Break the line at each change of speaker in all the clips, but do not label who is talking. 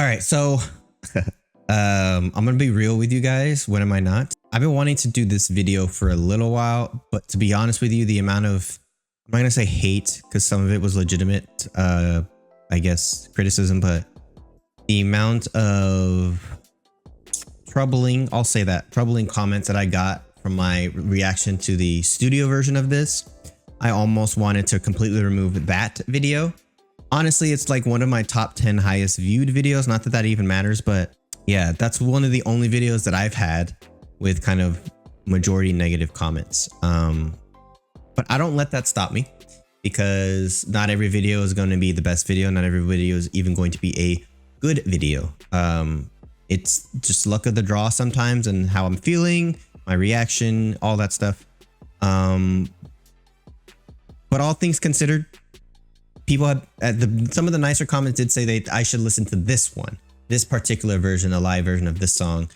right, so I'm gonna be real with you guys. When am I not? I've been wanting to do this video for a little while, but to be honest with you, the amount of, I'm not gonna say hate because some of it was legitimate, I guess criticism, but the amount of troubling, I'll say that, troubling comments that I got from my reaction to the studio version of this, I almost wanted to completely remove that video. Honestly, it's like one of my top 10 highest viewed videos. Not that that even matters, but yeah, that's one of the only videos that I've had with kind of majority negative comments. But I don't let that stop me, because not every video is going to be the best video. Not every video is even going to be a good video. It's just luck of the draw sometimes, and how I'm feeling, my reaction, all that stuff. But all things considered, people had some of the nicer comments did say I should listen to this one, this particular version, a live version of this song.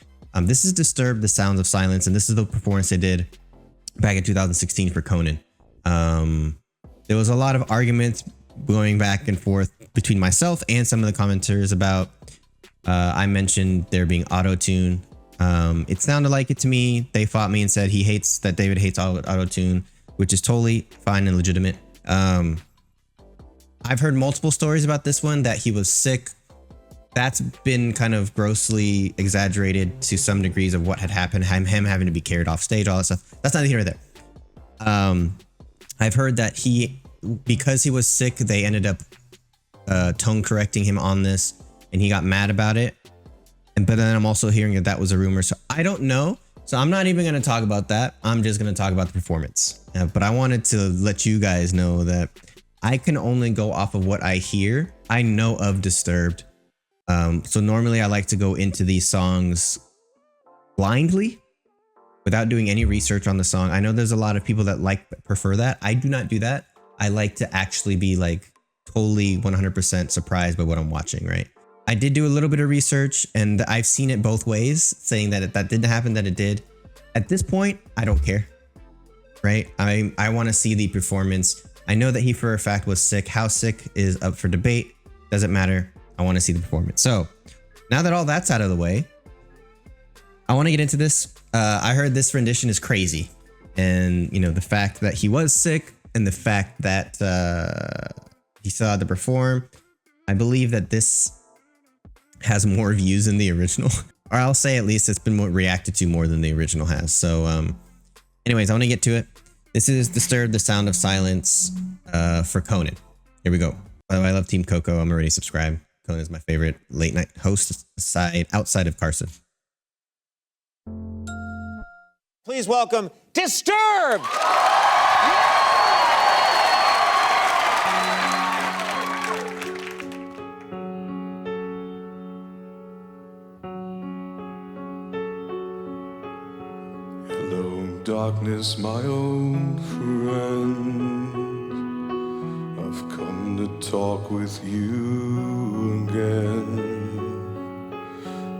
This is Disturbed, The Sounds of Silence, and this is the performance they did back in 2016 for Conan. There was a lot of arguments going back and forth between myself and some of the commenters about, I mentioned there being auto-tune. It sounded like it to me. They fought me and said David hates auto-tune, which is totally fine and legitimate. I've heard multiple stories about this one, that he was sick. That's been kind of grossly exaggerated to some degrees of what had happened. Him having to be carried off stage, all that stuff. That's neither here nor there. I've heard that because he was sick, they ended up tone correcting him on this, and he got mad about it. But then I'm also hearing that was a rumor. So I don't know. So I'm not even going to talk about that. I'm just going to talk about the performance. But I wanted to let you guys know that I can only go off of what I hear. I know of Disturbed. So normally I like to go into these songs blindly without doing any research on the song. I know there's a lot of people that prefer that. I do not do that. I like to actually be like totally 100% surprised by what I'm watching, right? I did do a little bit of research, and I've seen it both ways, saying that that didn't happen, that it did. At this point, I don't care, right? I want to see the performance. I know that he for a fact was sick. How sick is up for debate. Doesn't matter. I want to see the performance. So now that all that's out of the way, I want to get into this. I heard this rendition is crazy. And, you know, the fact that he was sick and the fact that he still had to perform, I believe that this has more views than the original. Or I'll say at least it's been reacted to more than the original has. So anyways, I want to get to it. This is Disturbed, The Sound of Silence for Conan. Here we go. By the way, I love Team Coco. I'm already subscribed. Conan is my favorite late night host outside of Carson.
Please welcome Disturbed!
Hello, darkness, my old friend. I've come to talk with you again,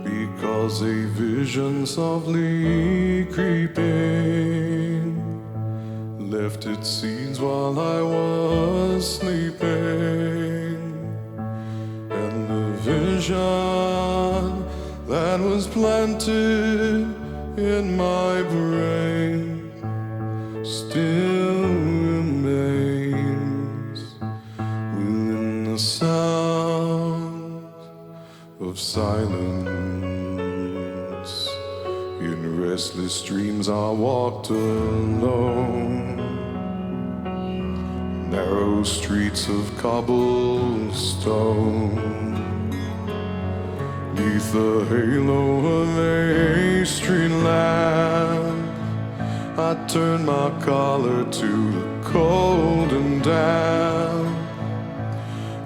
because a vision softly creeping left its seeds while I was sleeping, and the vision that was planted in my brain still remains within the sound of silence. In restless dreams I walked alone, narrow streets of cobblestone. Neath the halo of a street lamp, I turned my collar to the cold and damp,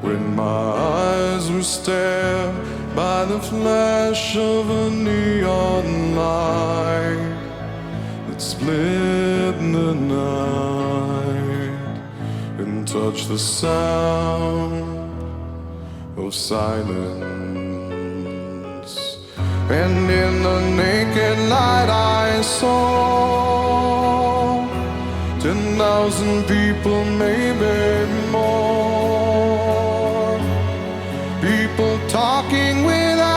when my eyes were stared by the flash of a neon light that split the night and touched the sound of silence. And in the naked light I saw 10,000 people, maybe more. People talking without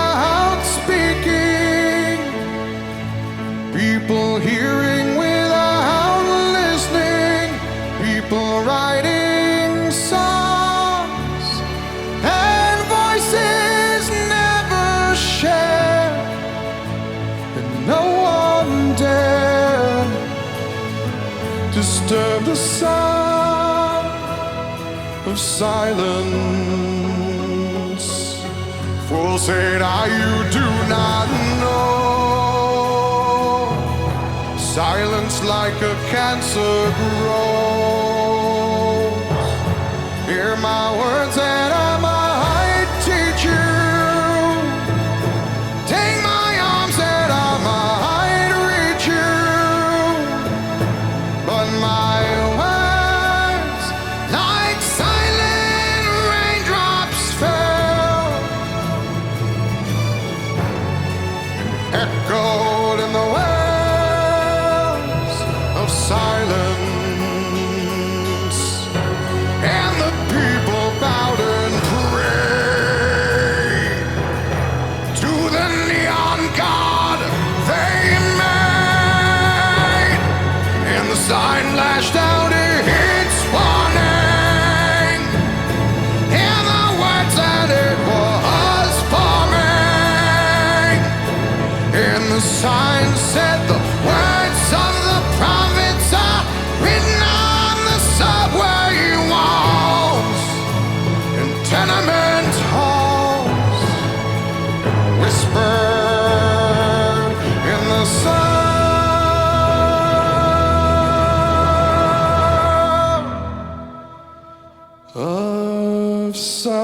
heard the sound of silence. Fools say that you do not know. Silence like a cancer grows. Hear my words and I might teach you. Take my arms and I might reach you. But my words, like silent raindrops, fell, echoed in the wells of silence. And the people bowed and prayed to the neon god they made. And the sign lashed out its warning. And the words that it was forming. And the sign said the words of the prophets are written on the subway walls and tenement halls, whispered in the sound of silence.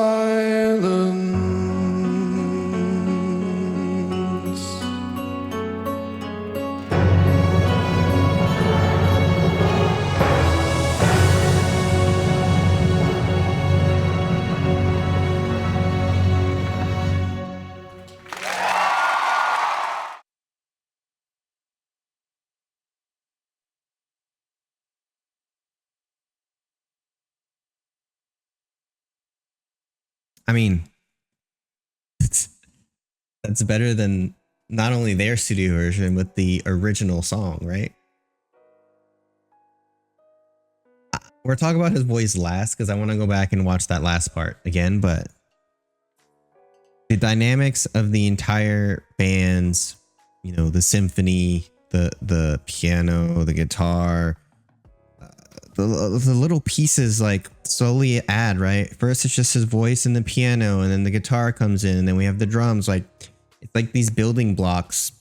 I mean, that's better than not only their studio version, but the original song, right? We're talking about his voice last because I want to go back and watch that last part again, but the dynamics of the entire band's, you know, the symphony, the piano, the guitar, the little pieces like slowly add, right? First it's just his voice and the piano, and then the guitar comes in, and then we have the drums. Like, it's like these building blocks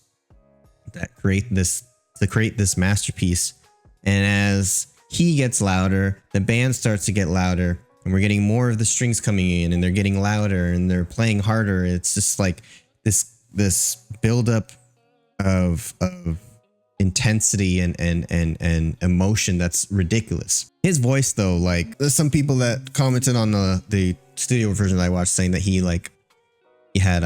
that create this masterpiece. And as he gets louder, the band starts to get louder, and we're getting more of the strings coming in, and they're getting louder and they're playing harder. It's just like this buildup of intensity and emotion that's ridiculous. His voice though, like, there's some people that commented on the studio version that I watched saying that he had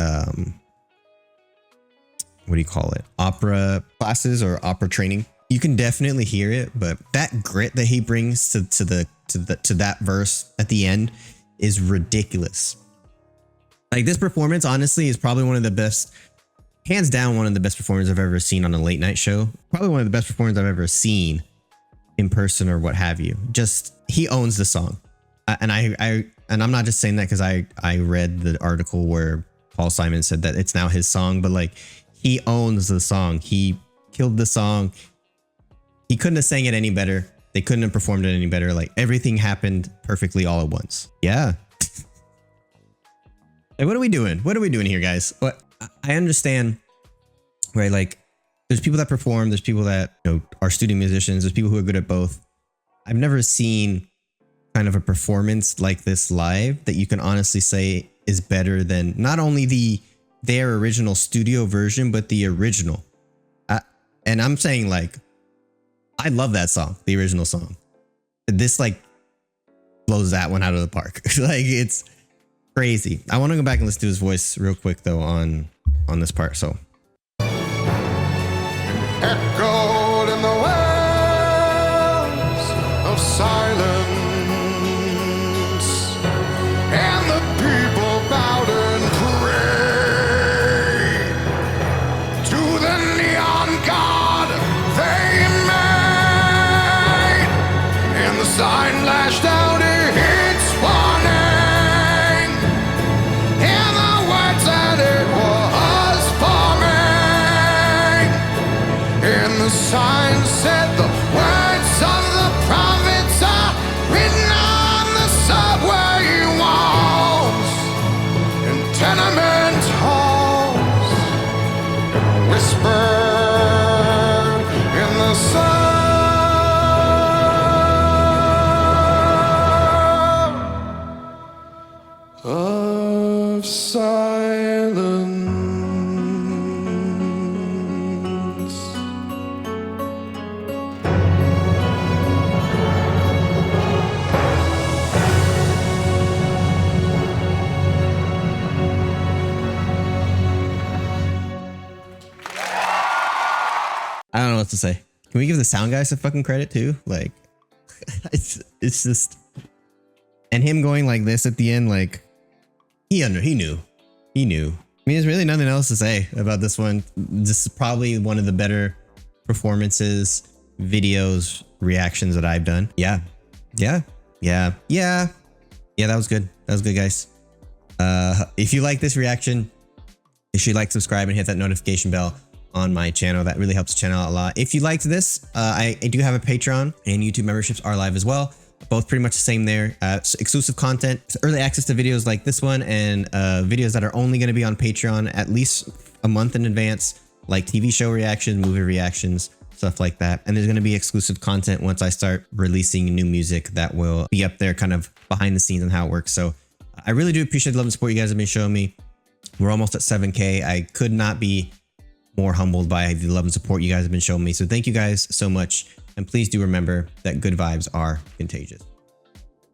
what do you call it, opera classes or opera training. You can definitely hear it, but that grit that he brings to that verse at the end is ridiculous. Like, this performance honestly is probably one of the best, hands down, one of the best performances I've ever seen on a late night show. Probably one of the best performances I've ever seen in person or what have you. Just, he owns the song. And I'm not just saying that because I read the article where Paul Simon said that it's now his song, but like, he owns the song. He killed the song. He couldn't have sang it any better. They couldn't have performed it any better. Like, everything happened perfectly all at once. Yeah. Like, what are we doing? What are we doing here, guys? What? I understand, right? Like, there's people that perform, there's people that, you know, are studio musicians, there's people who are good at both. I've never seen kind of a performance like this live that you can honestly say is better than not only their original studio version, but the original. And I'm saying, like, I love that song, the original song. This like blows that one out of the park. Like, it's crazy. I want to go back and listen to his voice real quick though on this part. So
Echoed in the wells of silence, and the people bowed and prayed to the neon god they made, and the sign lashed out its warning, and the words that it was forming. And the sign said the words of the prophet
I don't know what to say. Can we give the sound guy some fucking credit too? Like, it's just, and him going like this at the end, like he knew. I mean, there's really nothing else to say about this one. This is probably one of the better performances, videos, reactions that I've done. Yeah. That was good. That was good, guys. If you like this reaction, you should like, subscribe, and hit that notification bell on my channel. That really helps the channel out a lot. If you liked this, I do have a Patreon, and YouTube memberships are live as well. Both pretty much the same there. Exclusive content, early access to videos like this one, and videos that are only going to be on Patreon at least a month in advance, like TV show reactions, movie reactions, stuff like that. And there's going to be exclusive content once I start releasing new music that will be up there kind of behind the scenes on how it works. So I really do appreciate the love and support you guys have been showing me. We're almost at 7K. I could not be more humbled by the love and support you guys have been showing me. So thank you guys so much. And please do remember that good vibes are contagious.